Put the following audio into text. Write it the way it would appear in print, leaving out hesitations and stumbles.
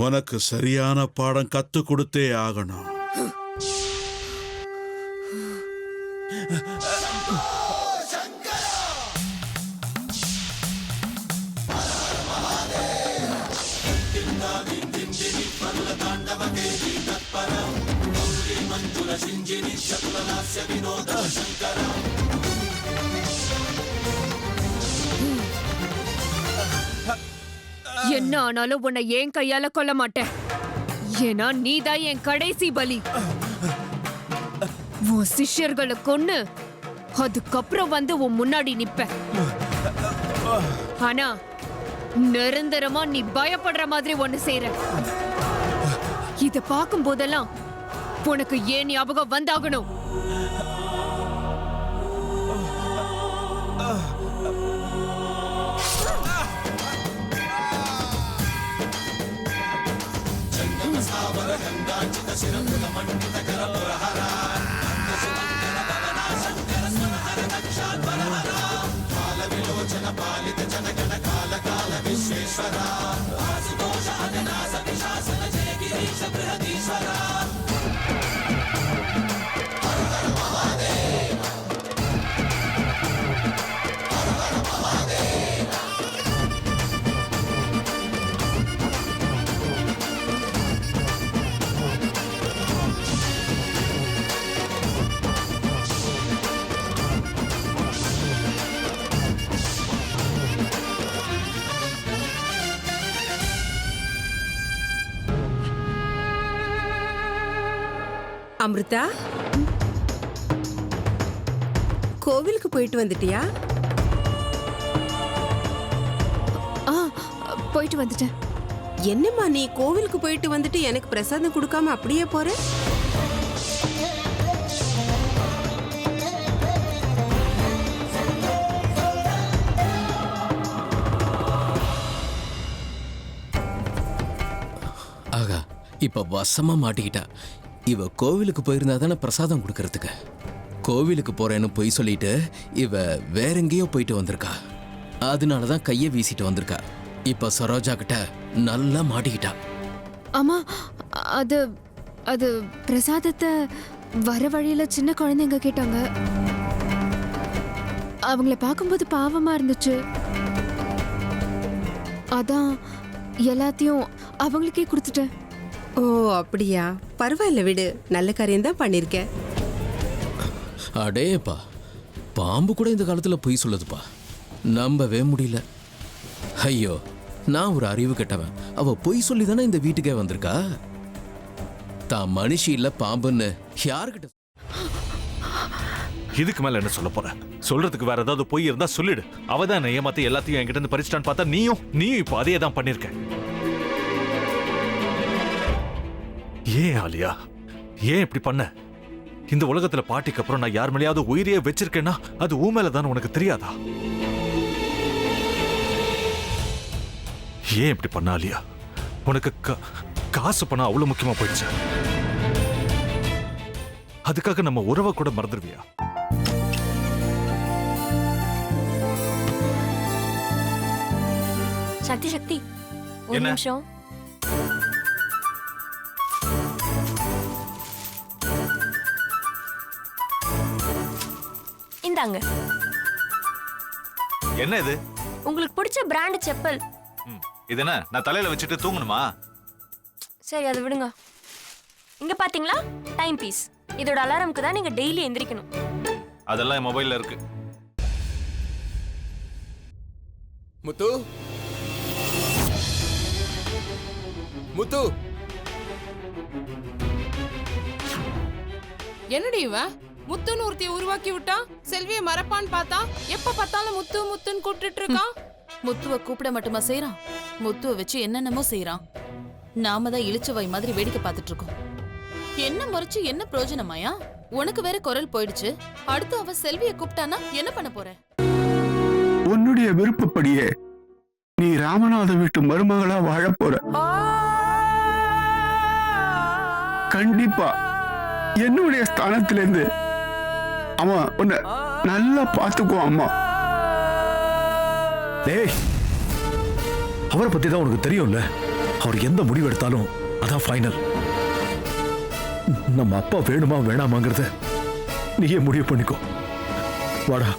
உனக்கு சரியான பாடம் கத்து கொடுத்தே ஆகணும். என்ன ஆனாலும் உன்னை ஏன் கையால கொல்ல மாட்டேன். ஏன்னா நீதான் என் கடைசி பலி. உன் சிஷ்யர்களை கொன்னு அதுக்கப்புறம் வந்து உன் முன்னாடி நிப்ப. ஆனா நிரந்தரமா நீ பயப்படுற மாதிரி ஒண்ணு செய்யற. இத பார்க்கும் போதெல்லாம் உனக்கு ஏன் ஞாபகம் வந்தாகணும்? அமிர்தா, கோவிலுக்கு போயிட்டு வந்துட்டியா? போயிட்டு வந்துட்டேன். என்னம்மா நீ கோவிலுக்கு போயிட்டு வந்துட்டு எனக்கு பிரசாதம் கொடுக்காம அப்படியே போற? ஆகா, இப்ப வசமா மாட்டிக்கிட்டா. இவ கோவிலுக்கு போயிருந்தா தானே பிரசாதம் கொடுக்கறதுக்கு. கோவிலுக்கு போறேன்னு பொய் சொல்லிட்டு இவ வேற எங்கேயோ போயிட்டு வந்திருக்கா. அதனாலதான் கைய வீசிட்டு வந்திருக்கா. இப்ப சரோஜா கிட்ட நல்லா மாட்டிக்கிட்டா. ஆமா, அது அது பிரசாதத்தை வர வழியில சின்ன குழந்தைங்க கேட்டாங்க. அவங்கள பார்க்கும்போது பாவமா இருந்துச்சு. அதான் எல்லாத்தையும் அவங்களுக்கே கொடுத்துட்டேன். ஓ அப்படியா? பரவாயில்ல விடு, நல்ல காரியம் தான் பண்ணிருக்க. அடேப்பா, பாம்பு கூட இந்த காலத்துல பொய் சொல்லுதுப்பா. நம்பவே முடியல. ஐயோ, நான் ஒரு அறிவு கெட்டவன். அவ பொய் சொல்லி தானே இந்த வீட்டுக்கே வந்திருக்கா. தான் மனுஷி இல்ல பாம்புன்னு யாருக்கிட்ட? இதுக்கு மேல என்ன சொல்ல போற? சொல்றதுக்கு வேற ஏதாவது பொய் இருந்தா சொல்லிடு. அவதான் ஏமாத்தி எல்லாத்தையும் என்கிட்ட இருந்து பறிச்சிட்டான்னு பார்த்தா நீயும் இப்ப அதே தான் பண்ணிருக்க. ஏன் ஆலியா, ஏன் இப்படி பண்ண? இந்த உலகத்துல பாட்டிக்கு அப்புறம் நான் யார் மேலேயாவது உயிரியே வச்சிருக்கேன்னா அது ஊ மேலதான் உனக்கு தெரியாதா? ஏன் இப்படி பண்ண ஆலியா? உனக்கு காசு பணம் அவ்வளவு முக்கியமா போயிடுச்சு. அதுக்காக நம்ம உறவை கூட மறந்துடுவியா? சக்தி சக்தி, ஒரு நிமிஷம். இந்தாங்க. என்ன இது? உங்களுக்கு பிடிச்ச பிராண்ட் செப்பல். இது என்ன, நான் தலையில வச்சுட்டு தூங்கணுமா? சரி, அதை விடுங்க. இங்க பாத்தீங்களா, டைம் பீஸ். இதோட அலாரம்க்கு தான் நீங்க டெய்லி எந்திரிக்கணும். அதெல்லாம் என் மொபைல்ல இருக்கு. முத்து, முத்து, என்னடி இவன் முத்துன்னு ஒருத்தைய உருவாக்கி விட்டான். செல்வியை மறப்பான்னு பார்த்தா எப்ப பார்த்தாலும் முத்து முத்துன்னு கூப்பிட்டு இருக்கான். முத்துவ கூப்பிட மட்டுமா செய்யறான், முத்துவ வச்சு என்னென்னமோ செய்யறான். நாம தான் இழிச்சவை மாதிரி வேடிக்கை பார்த்துட்டு இருக்கோம். என்ன முறைச்சு என்ன பிரயோஜனமாயா? உனக்கு வேற குரல் போயிடுச்சு. அடுத்து அவ செல்வியை கூப்பிட்டானா என்ன பண்ண போற? உன்னுடைய விருப்பப்படியே நீ ராமநாத வீட்டு மருமகளா வாழ போற. கண்டிப்பா என்னுடைய ஸ்தானத்திலிருந்து அவன் உன்னை நல்லா பார்த்துக்குவான். அம்மா, டேய், அவரை பத்தி தான் உனக்கு தெரியும்ல. அவர் எந்த முடிவு எடுத்தாலும் அதான் ஃபைனல். நம்ம அப்பா வேணுமா வேணாமாங்கிறத நீயே முடிவு பண்ணிக்கோ. வாடா.